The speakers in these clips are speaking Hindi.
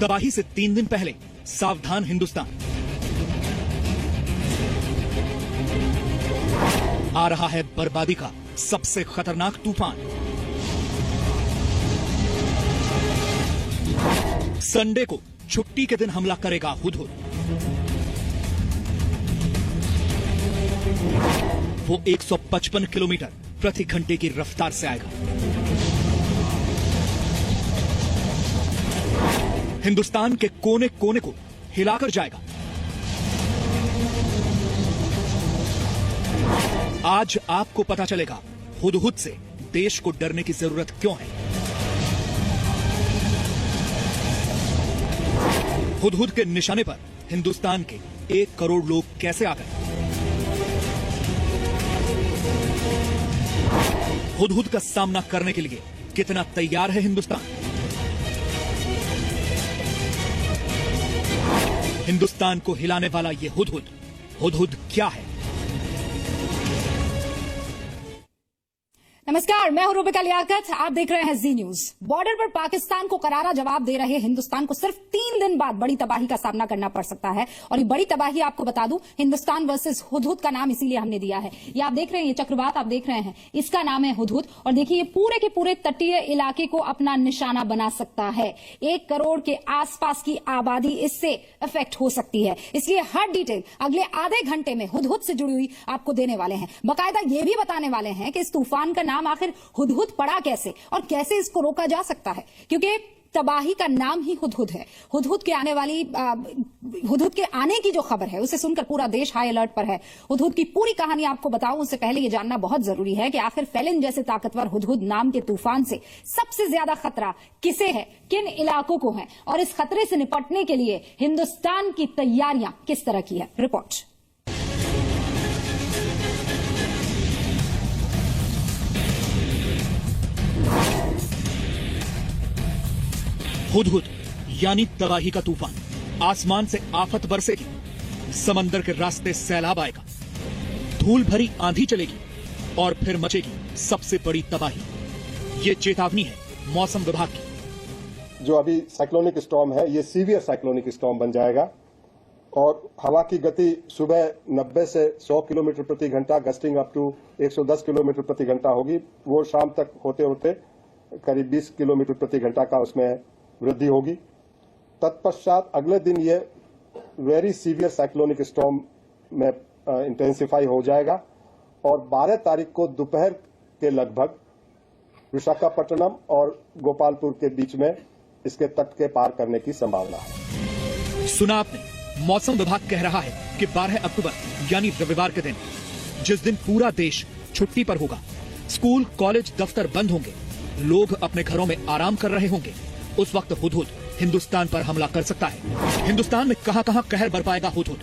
तबाही से 3 दिन पहले सावधान हिंदुस्तान। आ रहा है बर्बादी का सबसे खतरनाक तूफान। संडे को छुट्टी के दिन हमला करेगा हुदहुद। वो 155 किलोमीटर प्रति घंटे की रफ्तार से आएगा। हिंदुस्तान के कोने कोने को हिलाकर जाएगा। आज आपको पता चलेगा हुदहुद से देश को डरने की जरूरत क्यों है। हुदहुद के निशाने पर हिंदुस्तान के 1 करोड़ लोग कैसे आ गए। हुदहुद का सामना करने के लिए कितना तैयार है हिंदुस्तान। हिंदुस्तान को हिलाने वाला ये हुदहुद, हुदहुद क्या है। नमस्कार, मैं हूं रूबिका लियाकत। आप देख रहे हैं जी न्यूज। बॉर्डर पर पाकिस्तान को करारा जवाब दे रहे हिंदुस्तान को सिर्फ 3 दिन बाद बड़ी तबाही का सामना करना पड़ सकता है। और ये बड़ी तबाही आपको बता दूं, हिंदुस्तान वर्सेस हुदहुद का नाम इसीलिए हमने दिया है। ये आप देख रहे हैं, ये चक्रवात आप देख रहे हैं, इसका नाम है हुदहुद। और देखिए, ये पूरे के पूरे तटीय इलाके को अपना निशाना बना सकता है। 1 करोड़ के आसपास की आबादी इससे अफेक्ट हो सकती है। इसलिए हर डिटेल अगले आधे घंटे में हुदहुद से जुड़ी हुई आपको देने वाले हैं। बाकायदा ये भी बताने वाले हैं कि इस तूफान का नाम आखिर हुदहुद पड़ा कैसे और कैसे इसको रोका जा सकता है, क्योंकि तबाही का नाम ही हुदहुद है। हुदहुद के आने की जो खबर है उसे सुनकर पूरा देश हाई अलर्ट पर है। हुदहुद की पूरी कहानी आपको बताऊं उससे पहले ये जानना बहुत जरूरी है कि आखिर फेलिन जैसे ताकतवर हुदहुद नाम के तूफान से सबसे ज्यादा खतरा किसे है, किन इलाकों को है, और इस खतरे से निपटने के लिए हिंदुस्तान की तैयारियां किस तरह की है। रिपोर्ट। हुदहुद यानी तबाही का तूफान। आसमान से आफत बरसेगी, समंदर के रास्ते सैलाब आएगा, धूल भरी आंधी चलेगी और फिर मचेगी सबसे बड़ी तबाही। ये चेतावनी है मौसम विभाग की। जो अभी साइक्लोनिक स्टॉर्म है, ये सीवियर साइक्लोनिक स्टॉर्म बन जाएगा और हवा की गति सुबह 90 से 100 किलोमीटर प्रति घंटा, गस्टिंग अप टू 110 किलोमीटर प्रति घंटा होगी। वो शाम तक होते होते करीब 20 किलोमीटर प्रति घंटा का उसमें वृद्धि होगी। तत्पश्चात अगले दिन ये वेरी सीवियर साइक्लोनिक स्टॉर्म में इंटेंसिफाई हो जाएगा और 12 तारीख को दोपहर के लगभग विशाखापट्टनम और गोपालपुर के बीच में इसके तट के पार करने की संभावना है। सुना आपने, मौसम विभाग कह रहा है कि 12 अक्टूबर यानी रविवार के दिन, जिस दिन पूरा देश छुट्टी पर होगा, स्कूल, कॉलेज, दफ्तर बंद होंगे, लोग अपने घरों में आराम कर रहे होंगे, उस वक्त हुदहुद हिंदुस्तान पर हमला कर सकता है। हिंदुस्तान में कहां-कहां कहर बरपाएगा हुदहुद।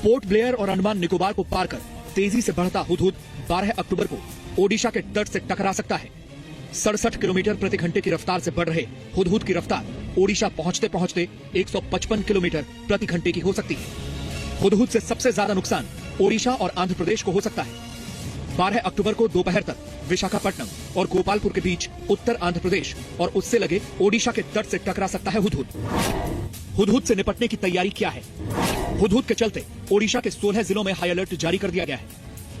पोर्ट ब्लेयर और अंडमान निकोबार को पार कर तेजी से बढ़ता हुदहुद 12 अक्टूबर को ओडिशा के तट से टकरा सकता है। 67 किलोमीटर प्रति घंटे की रफ्तार से बढ़ रहे हुदहुद की रफ्तार ओडिशा पहुंचते पहुंचते 155 किलोमीटर प्रति घंटे की हो सकती है। हुदहुद से सबसे ज्यादा नुकसान ओडिशा और आंध्र प्रदेश को हो सकता है। 12 अक्टूबर को दोपहर तक विशाखापट्टनम और गोपालपुर के बीच उत्तर आंध्र प्रदेश और उससे लगे ओडिशा के तट से टकरा सकता है हुदहुद। हुदहुद से निपटने की तैयारी क्या है? हुदहुद के चलते ओडिशा के 16 जिलों में हाई अलर्ट जारी कर दिया गया है।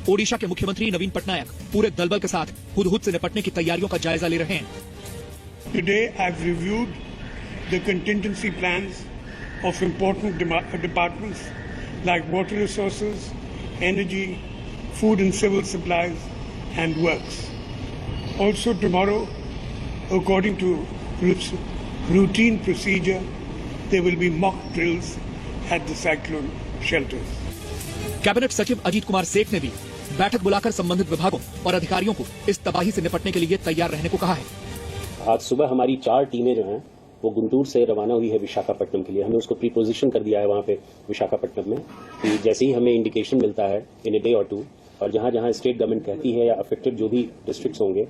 ओडिशा के मुख्यमंत्री नवीन पटनायक पूरे दलबल के साथ हुदहुद से निपटने की तैयारियों का जायजा ले रहे हैं। Today I've reviewed the contingency plans of important departments like water resources, energy, food and civil supplies and works. Also tomorrow, according to routine procedure, there will be mock drills at the cyclone shelters. Cabinet सचिव अजीत कुमार सेठ ने भी बैठक बुलाकर संबंधित विभागों और अधिकारियों को इस तबाही से निपटने के लिए तैयार रहने को कहा है। आज सुबह हमारी 4 टीमें जो हैं वो गुंटूर से रवाना हुई है विशाखापट्टनम के लिए। हमने उसको प्री पोजीशन कर दिया है वहाँ पे विशाखापट्टनम में कि जैसे ही हमें इंडिकेशन मिलता है इन ए डे और 2, और जहाँ जहाँ स्टेट गवर्नमेंट कहती है या अफेक्टेड जो भी डिस्ट्रिक्ट्स होंगे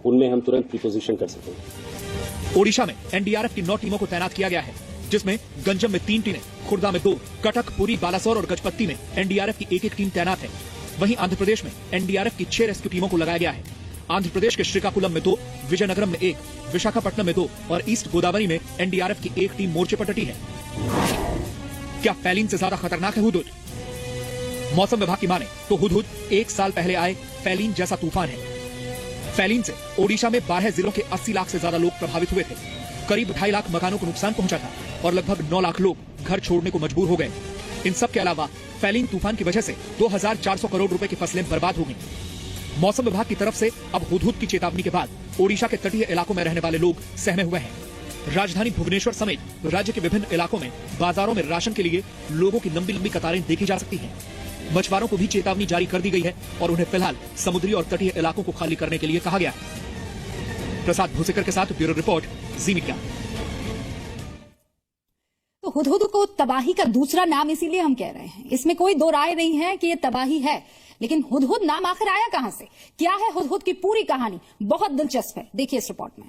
उनमें हम तुरंत प्रीपोजिशन कर सकें। ओडिशा में एनडीआरएफ की 9 टीमों को तैनात किया गया है, जिसमें गंजम में 3 टीमें, खुर्दा में 2, कटक, पुरी, बालासोर और गजपत्ती में एनडीआरएफ की 1-1 टीम तैनात है। वहीं आंध्र प्रदेश में एनडीआरएफ की 6 रेस्क्यू टीमों को लगाया गया है। आंध्र प्रदेश के श्रीकाकुलम में 2, विजयनगरम में 1, विशाखापट्टनम में 2 और ईस्ट गोदावरी में एनडीआरएफ की एक टीम मोर्चे पर डटी है। क्या फैलीन से ज्यादा खतरनाक है हुदहुद? मौसम विभाग की माने तो हुदहुद 1 साल पहले आए फैलीन जैसा तूफान है। फैलीन से ओडिशा में 12 जिलों के 80 लाख से ज्यादा लोग प्रभावित हुए थे। करीब 2.5 लाख मकानों को नुकसान पहुंचा था और लगभग 9 लाख लोग घर छोड़ने को मजबूर हो गए। इन सब के अलावा फैलीन तूफान की वजह से 2400 करोड़ रुपए की फसलें बर्बाद हो गईं। मौसम विभाग की तरफ से अब हुदहुद की चेतावनी के बाद ओडिशा के तटीय इलाकों में रहने वाले लोग सहमे हुए हैं। राजधानी भुवनेश्वर समेत राज्य के विभिन्न इलाकों में बाजारों में राशन के लिए लोगों की लंबी लंबी कतारें देखी जा सकती हैं। मछुआरों को भी चेतावनी जारी कर दी गई है और उन्हें फिलहाल समुद्री और तटीय इलाकों को खाली करने के लिए कहा गया है। प्रसाद भूसेकर के साथ ब्यूरो रिपोर्ट, जी मीडिया। तो हुदहुद को तबाही का दूसरा नाम इसीलिए हम कह रहे हैं, इसमें कोई दो राय नहीं है कि ये तबाही है, लेकिन हुदहुद नाम आखिर आया कहां से? क्या है हुदहुद की पूरी कहानी? बहुत दिलचस्प है, देखिए इस रिपोर्ट में।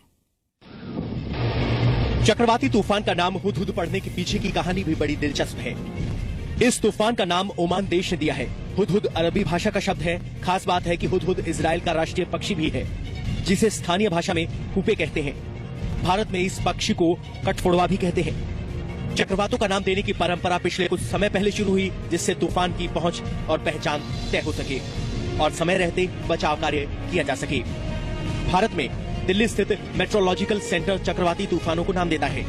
चक्रवाती तूफान का नाम हुदहुद पड़ने के पीछे की कहानी भी बड़ी दिलचस्प है। इस तूफान का नाम ओमान देश ने दिया है। हुदहुद अरबी भाषा का शब्द है। खास बात है कि हुदहुद इजराइल का राष्ट्रीय पक्षी भी है, जिसे स्थानीय भाषा में हुपे कहते हैं। भारत में इस पक्षी को कठफोड़वा भी कहते हैं। चक्रवातों का नाम देने की परंपरा पिछले कुछ समय पहले शुरू हुई, जिससे तूफान की पहुंच और पहचान तय हो सके और समय रहते बचाव कार्य किया जा सके। भारत में दिल्ली स्थित मेट्रोलॉजिकल सेंटर चक्रवाती तूफानों को नाम देता है।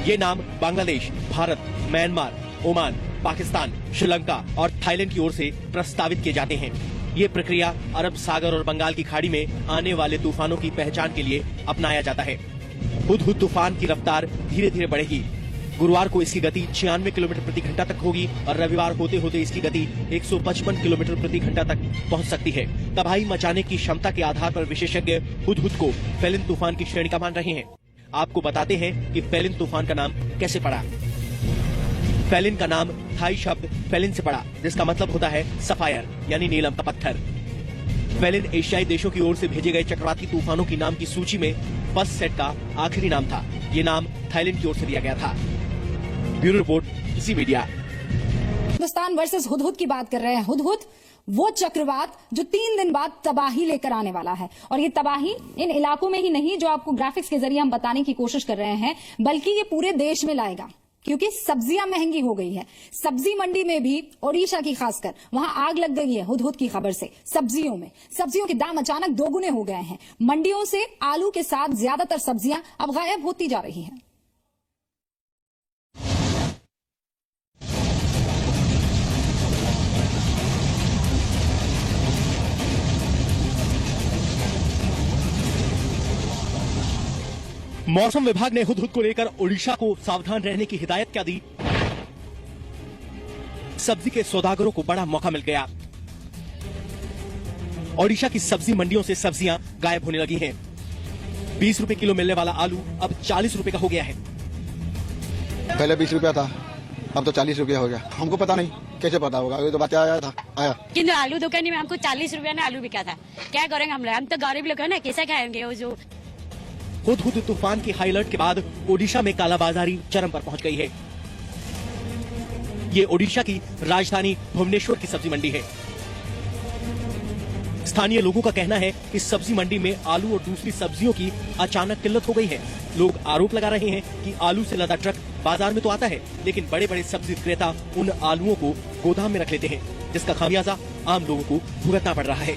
ये नाम बांग्लादेश, भारत, म्यांमार, ओमान, पाकिस्तान, श्रीलंका और थाईलैंड की ओर से प्रस्तावित किए जाते हैं। ये प्रक्रिया अरब सागर और बंगाल की खाड़ी में आने वाले तूफानों की पहचान के लिए अपनाया जाता है। हुदहुद तूफान की रफ्तार धीरे धीरे बढ़ेगी। गुरुवार को इसकी गति 96 किलोमीटर प्रति घंटा तक होगी और रविवार होते होते इसकी गति 155 किलोमीटर प्रति घंटा तक पहुंच सकती है। तबाही मचाने की क्षमता के आधार पर विशेषज्ञ हुदहुद को फैलिन तूफान की श्रेणी का मान रहे हैं। आपको बताते हैं कि फैलिन तूफान का नाम कैसे पड़ा। फैलिन का नाम थाई शब्द फैलिन से पड़ा, जिसका मतलब होता है सफायर यानी नीलम का पत्थर। फैलिन एशियाई देशों की ओर से भेजे गए चक्रवाती तूफानों की नाम की सूची में फर्स्ट सेट का आखिरी नाम था। ये नाम थाईलैंड की ओर से दिया गया था। ब्यूरो रिपोर्ट, जी मीडिया। हिंदुस्तान वर्सेस हुदहुद की बात कर रहे हैं। हुदहुद वो चक्रवात जो 3 दिन बाद तबाही लेकर आने वाला है, और ये तबाही इन इलाकों में ही नहीं जो आपको ग्राफिक्स के जरिए हम बताने की कोशिश कर रहे हैं, बल्कि ये पूरे देश में लाएगा, क्योंकि सब्जियां महंगी हो गई है। सब्जी मंडी में भी ओडिशा की खासकर वहां आग लग गई है हुदहुद की खबर से। सब्जियों के दाम अचानक दोगुने हो गए हैं। मंडियों से आलू के साथ ज्यादातर सब्जियां अब गायब होती जा रही हैं। मौसम विभाग ने हुदहुद को लेकर ओडिशा को सावधान रहने की हिदायत क्या दी? सब्जी के सौदागरों को बड़ा मौका मिल गया। ओडिशा की सब्जी मंडियों से सब्जियां गायब होने लगी हैं। 20 रुपए किलो मिलने वाला आलू अब 40 रुपए का हो गया है। पहले 20 रुपया था, अब तो 40 रुपया हो गया। हमको पता नहीं, कैसे पता होगा? ये तो बात आया किंतु आलू दुकान में हमको 40 रुपया में आलू बिका था। क्या करेंगे हम तो गरीब लोग है ना, कैसे खाएंगे? वो जो हुदहुद तूफान के हाई अलर्ट के बाद ओडिशा में कालाबाजारी चरम पर पहुंच गई है। ये ओडिशा की राजधानी भुवनेश्वर की सब्जी मंडी है। स्थानीय लोगों का कहना है कि सब्जी मंडी में आलू और दूसरी सब्जियों की अचानक किल्लत हो गई है। लोग आरोप लगा रहे हैं कि आलू से लदा ट्रक बाजार में तो आता है, लेकिन बड़े बड़े सब्जी विक्रेता उन आलुओं को गोदाम में रख लेते हैं, जिसका खामियाजा आम लोगों को भुगतना पड़ रहा है।